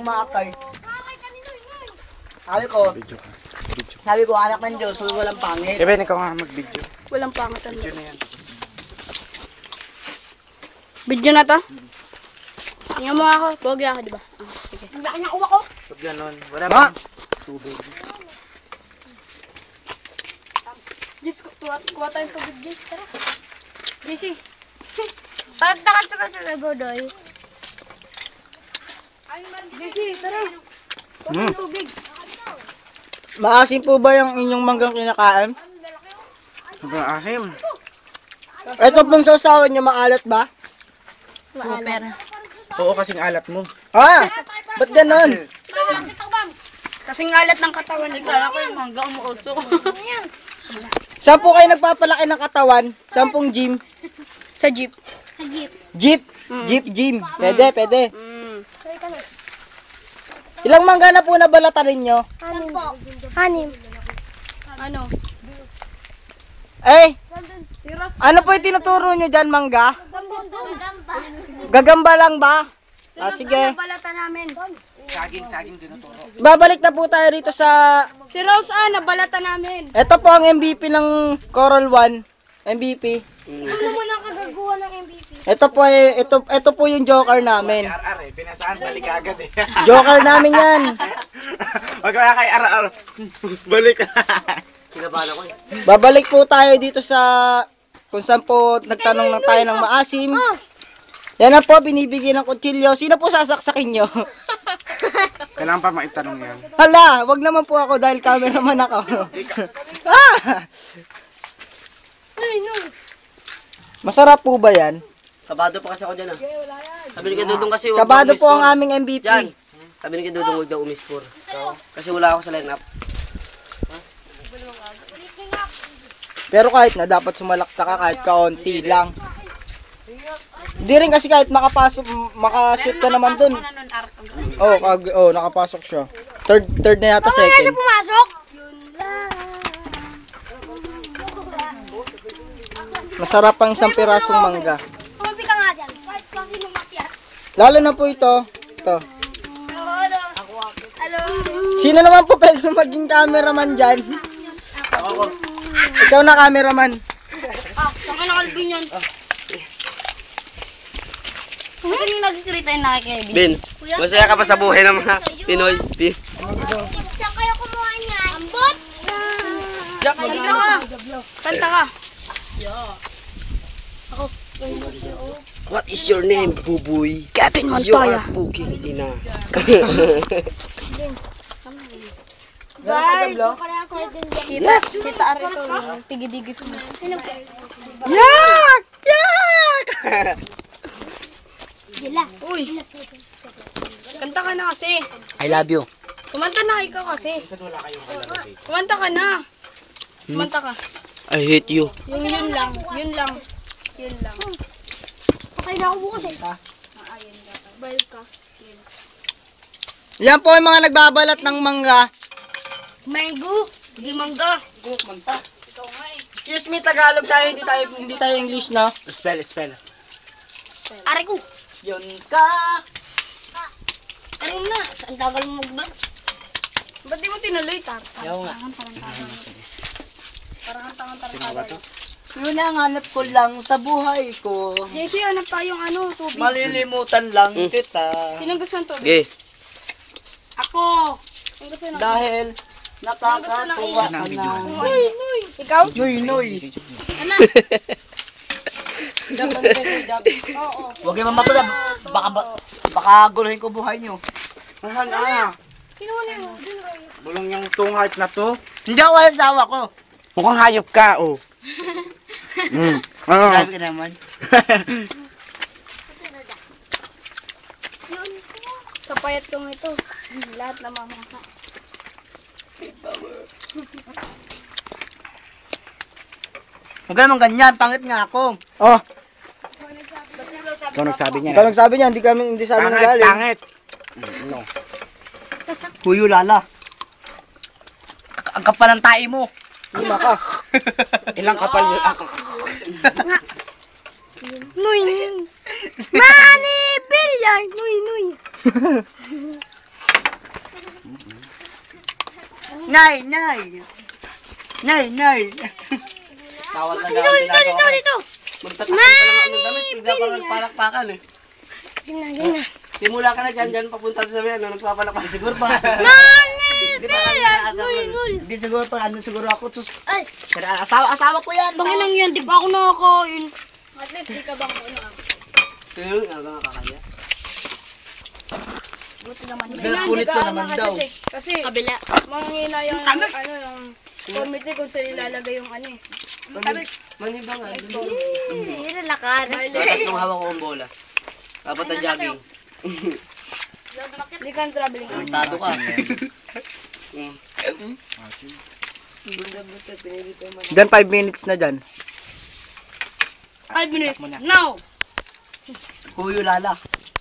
Makakay. Sabi ko, anak ng Diyos, walang pangit. Kevin, ikaw nga mag-video. Walang pangitan. Video na yan. Video na to? Tingnan mo ako. Pogi ako, di ba? Sige. Ang laki ng uwa ko. Pag ganon, wala ba? Tubig. Jess, kuha tayong tubig, Jess. Tara. Jessy. Pagtakas ka sa bodoy. Jessy, tara. Kuha tayong tubig. Maasim po ba yung inyong manggang kinakain? Sobrang asim. Ito pong sausawan niyo, maalat ba? Super. Oo, kasing alat mo. Ah! Ba't ganon? Kasing alat ng katawan. Ikala ko yung hanggang umuusok. Saan po kayo nagpapalaki ng katawan? Saan pong gym? Sa jeep. Jeep? Jeep gym. Pwede, pwede. Mm. Ilang mangga na po nabalatan ninyo? Anim. Ano? Eh, ano po yung tinuturo nyo dyan, mangga? Gagamba lang ba? Ah, sige. Balata namin. Saging tinuturo. Babalik na po tayo rito sa... Si Rose, nabalata namin. Ito po ang MVP ng Coral 1. MVP. Ano mo na kagagawa ng MVP? Ito po yung joker namin. RR eh, pinasaan balik agad eh. Joker namin yan. Wag kaya kay RR. Balik. Kinabahan ako eh. Babalik po tayo dito sa kung saan po nagtanong na tayo ng maasim. Yan na po, binibigyan ng kutsilyo. Sino po sasaksakin nyo? Kailangan pa maitanong yan. Hala, wag naman po ako dahil cameraman ako. Ah! Masarap po ba yan? Kabado pa kasi ako dyan ah. Sabi ni Dudong kasi huwag Kabado daw po ang umiscore. aming MVP. Yan. Sabi ni Dudong huwag daw umiscore. Kasi wala ako sa lineup. Pero kahit na dapat sumalakta ka kahit kaunti lang. Hindi rin kasi kahit makashoot ka naman dun. Oh, nakapasok siya. Third na yata second. Pumasok? Masarap ang isang pirasong mangga. Kumabi ka nga dyan. Kahit kasi lumakyat. Lalo na po ito. Ito. Hello. Sino naman po pwede maging cameraman dyan? Ikaw na cameraman. Saka nakalbin yun. Kung kami nagkikita yung nakikibig. Ben, masaya ka pa sa buhay ng mga Pinoy. Saan kayo kumuha niya? Ambot? Dito ka. Kanta ka. What is your name, Buboy? Kevin You are booking Tina. Guys, kaya ako din. Kita arito. Tigidigis mo. Yak! Yak! Sila. Uy. Kanta ka na kasi. I love you. Kumanta na ikaw kasi. Kumanta ka na. Kumanta ka. I hate you. Yung yun lang. Yun lang. Yun lang. Okay na ako bukas eh. Bayad ka. Yan po yung mga nagbabalat ng mangga. Mango. Hindi mangga. Excuse me, Tagalog tayo, hindi tayo English na. Spell. Ari ko. Yun ka. Ano na? Ang tagal mo magbag? Ba't di mo tinuloy, Tar? Yaw nga. Parang ang tangan-tarkada. Yun ang hanap ko lang sa buhay ko. JC, hanap tayong ano, tubig. Malilimutan lang kita. Sinong gusto ng tubig? Okay. Ako! Sinong gusto ng Dahil nakakatuwa Gusto ka ng na. Ikaw? Noy. Ano? Oo. Huwag kayo mamatulad. Baka guluhin ko buhay nyo. Mahal na. Kinuha mo. Bulong yung tungart na to. Hindi ako yung sawa ko. Mukhang hayop ka, oh. Ano? Grabe ka naman. Sa payat kong ito. Lahat na mamaka. Huwag ka naman ganyan, pangit nga ako. Oh, Ikaw nagsabi niya. ikaw nagsabi niya, hindi sa amin nagaling. Pangit. No. Huyo lala. Ang kapal ng tae mo. Lima ka. Ilang kapal yun ako. Nuy. Money billiard. Nuy. Nay! Tawag na gamit Dito. Magtatakal ka lang ang damit, bigla pa nagpalakpakan eh. Gina. Simula ka na dyan, papunta sa sabi, nagpapalakpakan. Siguro pa. Di ba kami nakaasar nun? Hindi siguro pa, ano siguro ako, sus. Ay, Asawa ko yan. bangin lang yan, di ba ako nakakain? At least, di ka bang ano? Kaya nga nakakaya. Kulit ko naman daw. Kasi, kabila. Manghina yung, yung committee kung saan ilalagay yung ano eh. Manibang nga. Hindi na lakad. Tatlong hawak ko ang bola. Dapat na jogging. Hindi ka traveling. Tado ka. Diyan 5 minutes na dyan. 5 minutes. Now! Huyo lala.